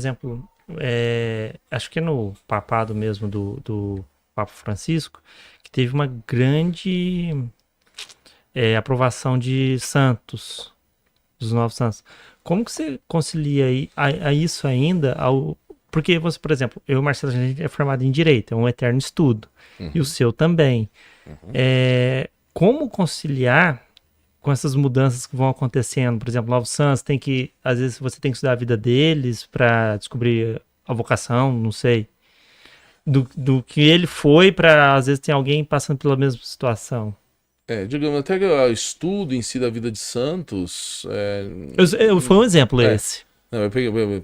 exemplo, acho que é no papado mesmo do Papa Francisco, que teve uma grande aprovação de santos, dos novos santos. Como que você concilia a isso ainda Porque você, por exemplo, eu e o Marcelo, a gente é formado em Direito, é um eterno estudo, e o Uhum, seu também. uhum. Como conciliar com essas mudanças que vão acontecendo? Por exemplo, novos santos, às vezes você tem que estudar a vida deles para descobrir a vocação, não sei. Do que ele foi para, às vezes, tem alguém passando pela mesma situação. Digamos, até que o estudo em si da vida de santos. Foi um exemplo É, esse. não,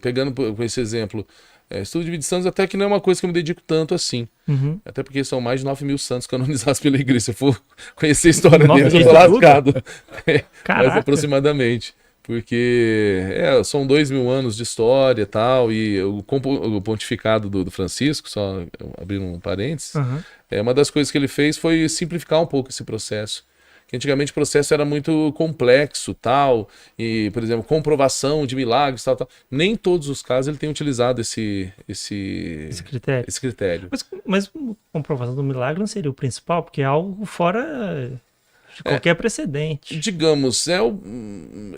pegando por esse exemplo, estudo de vida de santos até que não é uma coisa que eu me dedico tanto assim. Uhum. Até porque são mais de 9 mil santos canonizados pela igreja. Se eu for conhecer a história deles, eu tô Isso tudo? lascado. Mais Caraca. aproximadamente. Porque são 2 mil anos de história e tal, e o pontificado do Francisco, só abrindo um parênteses, Uhum. uma das coisas que ele fez foi simplificar um pouco esse processo. Que antigamente o processo era muito complexo, tal, e, por exemplo, comprovação de milagres, tal, tal. Nem todos os casos ele tem utilizado Esse critério. esse critério. Mas comprovação do milagre não seria o principal, porque é algo fora de É, qualquer precedente. digamos,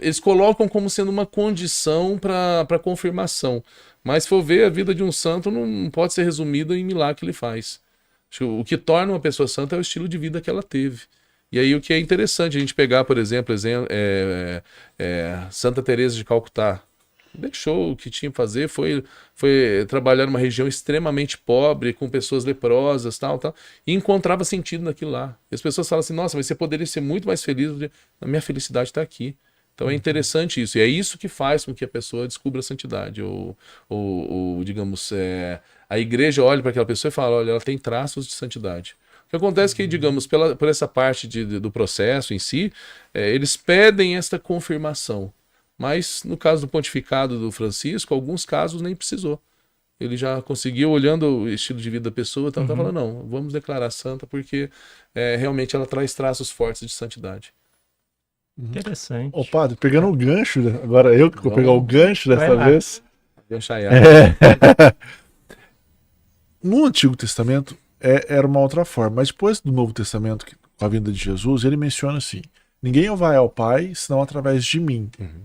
eles colocam como sendo uma condição para confirmação. Mas se for ver, a vida de um santo não pode ser resumida em milagre que ele faz. Acho que o que torna uma pessoa santa é o estilo de vida que ela teve. E aí o que é interessante a gente pegar, por exemplo, Santa Teresa de Calcutá. Deixou o que tinha que fazer, foi trabalhar numa região extremamente pobre, com pessoas leprosas, tal, tal, e encontrava sentido naquilo lá. E as pessoas falam assim, nossa, mas você poderia ser muito mais feliz, a minha felicidade está aqui. Então é interessante isso, e é isso que faz com que a pessoa descubra a santidade, ou digamos, a igreja olha para aquela pessoa e fala, olha, ela tem traços de santidade. O que acontece é que, digamos, por essa parte do processo em si, eles pedem esta confirmação. Mas no caso do pontificado do Francisco, alguns casos nem precisou. Ele já conseguiu, olhando o estilo de vida da pessoa, então tá Uhum. falando, não, vamos declarar santa porque realmente ela traz traços fortes de santidade. Ô, Interessante. padre, pegando o gancho, né? Agora eu que vou pegar o Vamos gancho Vai dessa lá. vez. ganchaiar. É. No Antigo Testamento era uma outra forma, mas depois do Novo Testamento, com a vinda de Jesus, ele menciona assim: ninguém vai ao Pai senão através de mim. Uhum.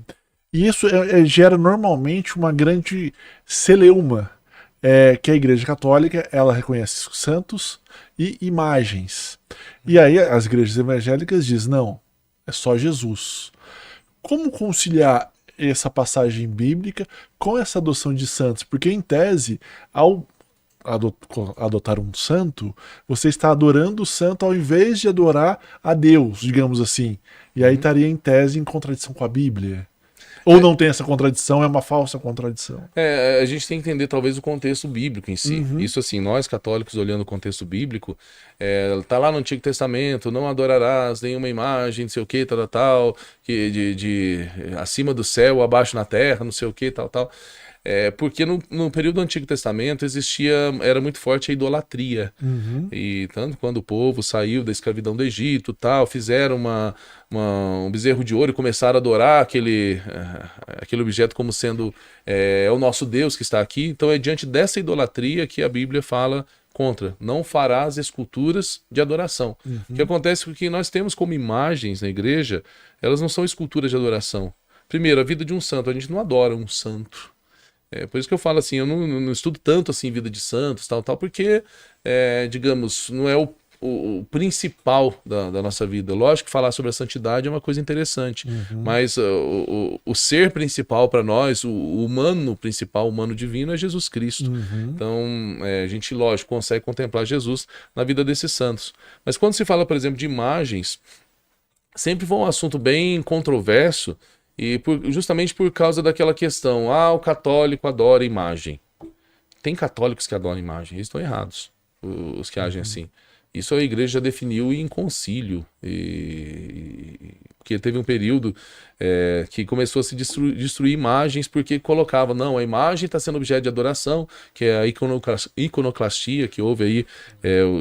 E isso gera normalmente uma grande celeuma, que a Igreja Católica ela reconhece santos e imagens. E aí as igrejas evangélicas dizem, não, é só Jesus. Como conciliar essa passagem bíblica com essa adoção de santos? Porque, em tese, ao adotar um santo, você está adorando o santo ao invés de adorar a Deus, digamos assim. E aí Uhum. estaria, em tese, em contradição com a Bíblia. Ou não tem essa contradição, é uma falsa contradição. A gente tem que entender talvez o contexto bíblico em si. Uhum. Isso assim, nós católicos olhando o contexto bíblico, tá lá no Antigo Testamento, não adorarás nenhuma imagem, não sei o que, tal, tal, tal, que acima do céu, abaixo na terra, não sei o que, tal, tal. Porque no período do Antigo Testamento era muito forte a idolatria. Uhum. E tanto quando o povo saiu da escravidão do Egito, tal, fizeram um bezerro de ouro e começaram a adorar aquele objeto como sendo o nosso Deus que está aqui. Então é diante dessa idolatria que a Bíblia fala contra. Não farás esculturas de adoração. O que Uhum. acontece é que nós temos como imagens na igreja, elas não são esculturas de adoração. Primeiro, a vida de um santo. A gente não adora um santo. Por isso que eu falo assim, eu não estudo tanto assim vida de santos, tal, tal, porque, digamos, não é o principal da nossa vida. Lógico que falar sobre a santidade é uma coisa interessante, Uhum. mas o ser principal para nós, o humano principal, o humano divino, é Jesus Cristo. Uhum. Então, a gente, lógico, consegue contemplar Jesus na vida desses santos. Mas quando se fala, por exemplo, de imagens, sempre foi um assunto bem controverso, e justamente por causa daquela questão, o católico adora imagem. Tem católicos que adoram imagem, eles estão errados, os que agem assim. Isso a igreja já definiu em concílio, porque teve um período que começou a se destruir imagens porque colocava, não, a imagem está sendo objeto de adoração, que é a iconoclastia, que houve aí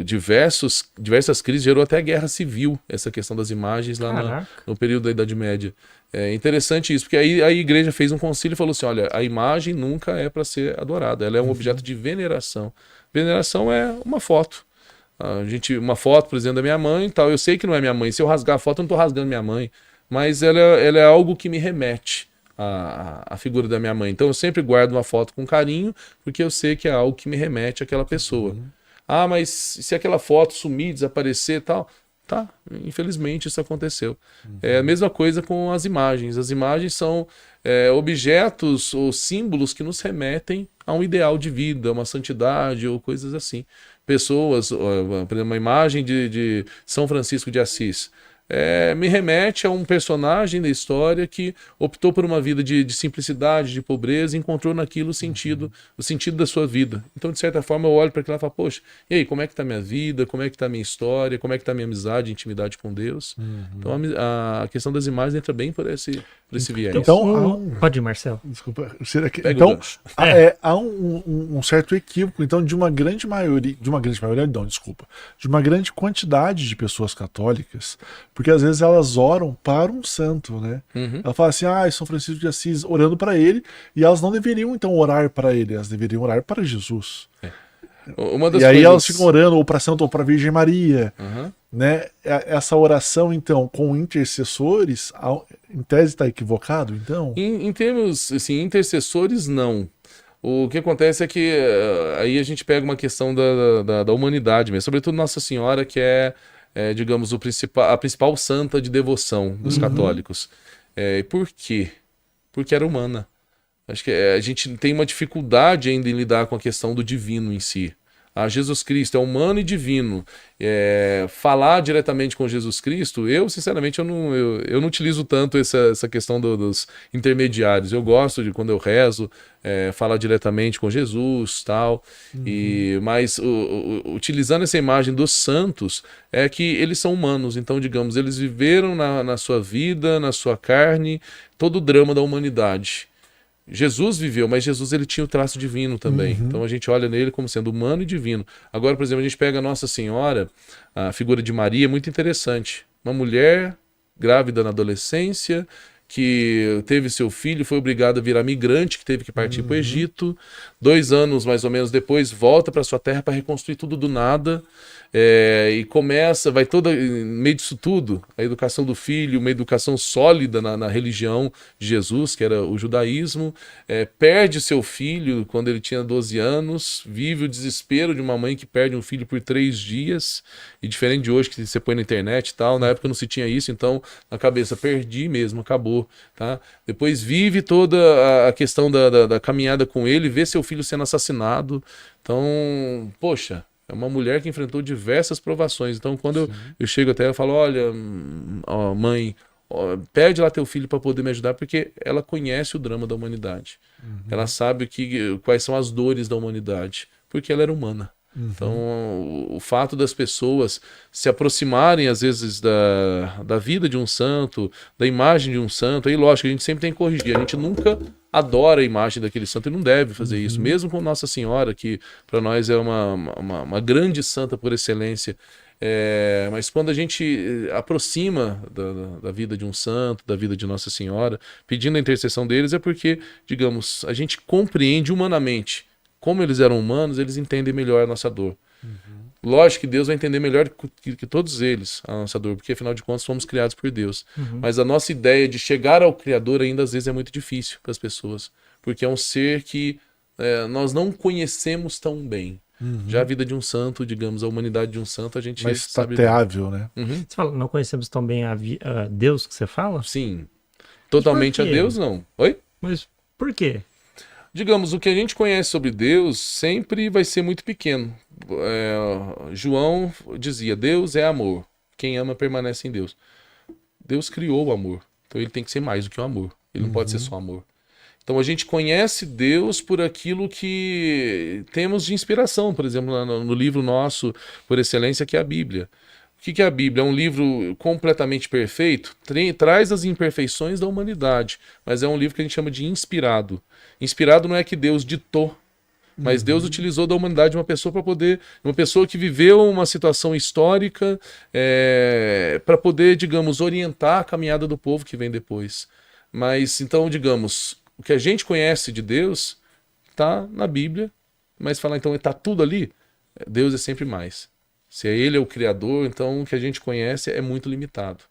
diversas crises, gerou até guerra civil, essa questão das imagens lá Caraca. no período da Idade Média. É interessante isso, porque aí a igreja fez um concílio e falou assim, olha, a imagem nunca é para ser adorada, ela é um objeto de veneração. Veneração é uma foto. Uma foto, por exemplo, da minha mãe e tal. Eu sei que não é minha mãe. Se eu rasgar a foto, eu não estou rasgando minha mãe. Mas ela é algo que me remete à figura da minha mãe. Então eu sempre guardo uma foto com carinho, porque eu sei que é algo que me remete àquela pessoa. Ah, mas se aquela foto sumir, desaparecer e tal... Tá, infelizmente isso aconteceu. É a mesma coisa com as imagens. As imagens são objetos ou símbolos que nos remetem a um ideal de vida, uma santidade ou coisas assim. Pessoas, por exemplo, uma imagem de São Francisco de Assis. Me remete a um personagem da história que optou por uma vida de simplicidade, de pobreza, e encontrou naquilo o sentido da sua vida. Então, de certa forma, eu olho para aquilo e falo, poxa, e aí, como é que está minha vida, como é que está minha história, como é que está minha amizade, intimidade com Deus? Então, a questão das imagens entra bem por esse viés. Então, pode ir, Marcelo. Desculpa. Pega o Então, gancho. há um certo equívoco, então, de uma grande maioria, não, desculpa, de uma grande quantidade de pessoas católicas, porque às vezes elas oram para um santo, né? Ela fala assim, São Francisco de Assis, orando para ele, e elas não deveriam então orar para ele, elas deveriam orar para Jesus. E aí elas ficam orando ou para santo ou para Virgem Maria, né? Essa oração então com intercessores, em tese está equivocado, então? Em termos, assim, intercessores não. O que acontece é que aí a gente pega uma questão da humanidade mesmo, sobretudo Nossa Senhora, que digamos, a principal santa de devoção dos católicos. E por quê? Porque era humana. Acho que a gente tem uma dificuldade ainda em lidar com a questão do divino em si. Jesus Cristo é humano e divino. Falar diretamente com Jesus Cristo, sinceramente, eu não utilizo tanto essa questão dos intermediários. Eu gosto de, quando eu rezo, falar diretamente com Jesus, tal. Mas utilizando essa imagem dos santos, é que eles são humanos. Então, digamos, eles viveram na sua vida, na sua carne, todo o drama da humanidade. Jesus viveu, mas Jesus ele tinha o traço divino também. Então a gente olha nele como sendo humano e divino. Agora, por exemplo, a gente pega a Nossa Senhora, a figura de Maria, é muito interessante. Uma mulher grávida na adolescência, que teve seu filho, foi obrigada a virar migrante, que teve que partir para o Egito. 2 anos, mais ou menos, depois, volta para sua terra para reconstruir tudo do nada. E vai toda, em meio disso tudo, a educação do filho, uma educação sólida na religião de Jesus, que era o judaísmo, perde seu filho quando ele tinha 12 anos, vive o desespero de uma mãe que perde um filho por 3 dias, e diferente de hoje que você põe na internet e tal, na época não se tinha isso, então na cabeça, perdi mesmo, acabou. Tá? Depois vive toda a questão da caminhada com ele, vê seu filho sendo assassinado, então, poxa, é uma mulher que enfrentou diversas provações. Então, quando eu chego até ela, eu falo, olha, mãe, pede lá teu filho para poder me ajudar, porque ela conhece o drama da humanidade. Ela sabe quais são as dores da humanidade, porque ela era humana. Então, o fato das pessoas se aproximarem, às vezes, da vida de um santo, da imagem de um santo, aí, lógico, a gente sempre tem que corrigir. A gente nunca adora a imagem daquele santo e não deve fazer isso. Mesmo com Nossa Senhora, que para nós é uma grande santa por excelência. Mas quando a gente aproxima da vida de um santo, da vida de Nossa Senhora, pedindo a intercessão deles, é porque, digamos, a gente compreende humanamente. Como eles eram humanos, eles entendem melhor a nossa dor. Lógico que Deus vai entender melhor que todos eles a nossa dor, porque afinal de contas fomos criados por Deus. Mas a nossa ideia de chegar ao Criador ainda às vezes é muito difícil para as pessoas, porque é um ser que nós não conhecemos tão bem. Já a vida de um santo, digamos, a humanidade de um santo, a gente mais sabe. tateável, né? Você fala, não conhecemos tão bem a Deus que você fala? Sim. Totalmente a Deus, não. Oi? Mas por quê? Digamos, o que a gente conhece sobre Deus sempre vai ser muito pequeno. João dizia, Deus é amor. Quem ama permanece em Deus. Deus criou o amor. Então ele tem que ser mais do que o amor. Ele não pode ser só amor. Então a gente conhece Deus por aquilo que temos de inspiração. Por exemplo, no livro nosso, por excelência, que é a Bíblia. O que é a Bíblia? É um livro completamente perfeito, traz as imperfeições da humanidade, mas é um livro que a gente chama de inspirado. Inspirado não é que Deus ditou, mas Deus utilizou da humanidade uma pessoa que viveu uma situação histórica para poder, digamos, orientar a caminhada do povo que vem depois. Mas então, digamos, o que a gente conhece de Deus está na Bíblia, mas falar então está tudo ali, Deus é sempre mais. Se ele é o Criador, então o que a gente conhece é muito limitado.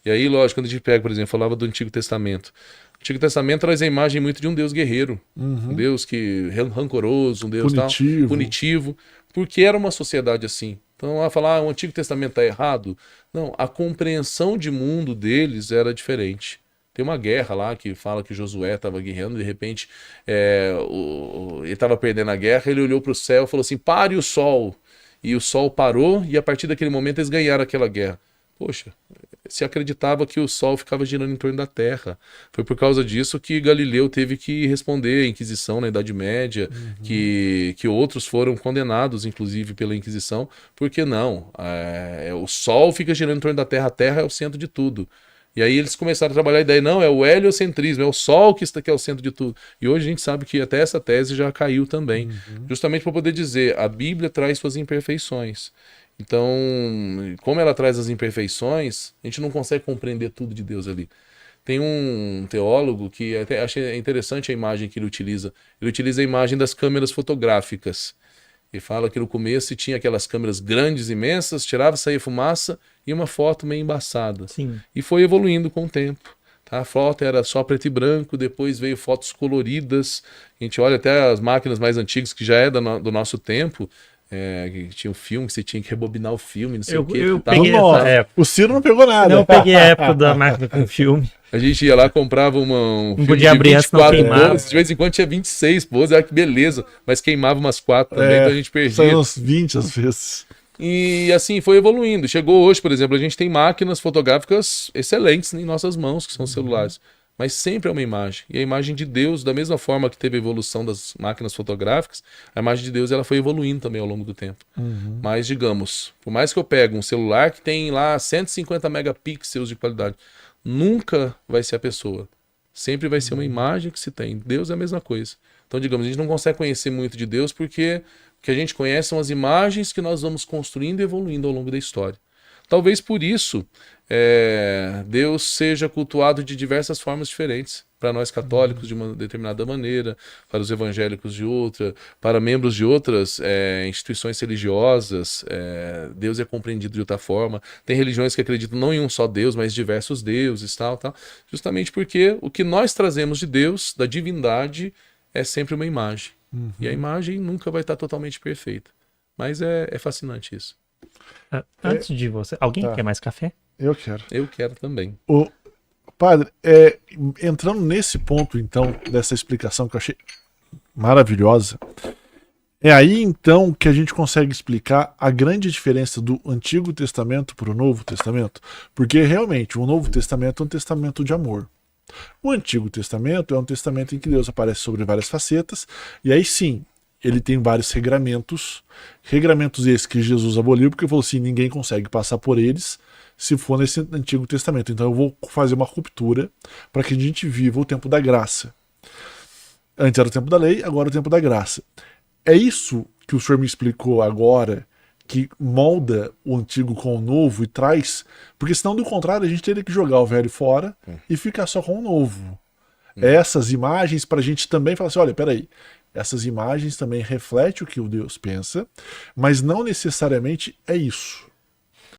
E aí, lógico, quando a gente pega, por exemplo, falava do Antigo Testamento. O Antigo Testamento traz a imagem muito de um Deus guerreiro, um Deus que rancoroso, um Deus punitivo, porque era uma sociedade assim. Então, a falar, o Antigo Testamento está errado? Não, a compreensão de mundo deles era diferente. Tem uma guerra lá que fala que Josué estava guerreando, de repente ele estava perdendo a guerra, ele olhou para o céu e falou assim, pare o sol. E o sol parou e a partir daquele momento eles ganharam aquela guerra. Poxa, se acreditava que o sol ficava girando em torno da Terra. Foi por causa disso que Galileu teve que responder à Inquisição na Idade Média, que outros foram condenados, inclusive, pela Inquisição, porque não, o sol fica girando em torno da Terra, a Terra é o centro de tudo. E aí eles começaram a trabalhar a ideia, não, é o heliocentrismo, é o Sol que é o centro de tudo. E hoje a gente sabe que até essa tese já caiu também. Justamente para poder dizer, a Bíblia traz suas imperfeições. Então, como ela traz as imperfeições, a gente não consegue compreender tudo de Deus ali. Tem um teólogo que até achei interessante a imagem que ele utiliza. Ele utiliza a imagem das câmeras fotográficas. E fala que no começo tinha aquelas câmeras grandes, imensas, tirava, saía fumaça e uma foto meio embaçada. Sim. E foi evoluindo com o tempo. Tá? A foto era só preto e branco, depois veio fotos coloridas. A gente olha até as máquinas mais antigas, que já é do nosso tempo, que tinha um filme, que você tinha que rebobinar o filme, não sei o quê. Eu Tava- peguei essa época. O Ciro não pegou nada. Não, eu peguei a época da máquina com filme. A gente ia lá, comprava um filme podia de abrir antes, não 24 queimava. poses, de vez em quando tinha 26 poses, olha que beleza, mas queimava umas 4 também, então a gente perdia. Saiu uns 20 às vezes. E assim foi evoluindo. Chegou hoje, por exemplo, a gente tem máquinas fotográficas excelentes em nossas mãos, que são celulares. Mas sempre é uma imagem. E a imagem de Deus, da mesma forma que teve a evolução das máquinas fotográficas, a imagem de Deus ela foi evoluindo também ao longo do tempo. Mas, digamos, por mais que eu pegue um celular que tem lá 150 megapixels de qualidade, nunca vai ser a pessoa. Sempre vai ser uma imagem que se tem. Deus é a mesma coisa. Então, digamos, a gente não consegue conhecer muito de Deus porque o que a gente conhece são as imagens que nós vamos construindo e evoluindo ao longo da história. Talvez por isso Deus seja cultuado de diversas formas diferentes. Para nós católicos de uma determinada maneira, para os evangélicos de outra, para membros de outras instituições religiosas, Deus é compreendido de outra forma. Tem religiões que acreditam não em um só Deus, mas diversos deuses, tal. Justamente porque o que nós trazemos de Deus, da divindade, é sempre uma imagem. E a imagem nunca vai estar totalmente perfeita. Mas é fascinante isso. Antes de você, alguém Tá. quer mais café? Eu quero. Eu quero também. Padre, entrando nesse ponto, então, dessa explicação que eu achei maravilhosa, é aí, então, que a gente consegue explicar a grande diferença do Antigo Testamento para o Novo Testamento. Porque, realmente, o Novo Testamento é um testamento de amor. O Antigo Testamento é um testamento em que Deus aparece sobre várias facetas, e aí sim, ele tem vários regramentos esses que Jesus aboliu, porque falou assim, ninguém consegue passar por eles se for nesse Antigo Testamento. Então eu vou fazer uma ruptura para que a gente viva o tempo da graça. Antes era o tempo da lei, agora é o tempo da graça. É isso que o senhor me explicou agora, que molda o antigo com o novo e traz... Porque senão, do contrário, a gente teria que jogar o velho fora e ficar só com o novo. Essas imagens, para a gente também falar assim, olha, peraí, essas imagens também refletem o que o Deus pensa, mas não necessariamente é isso.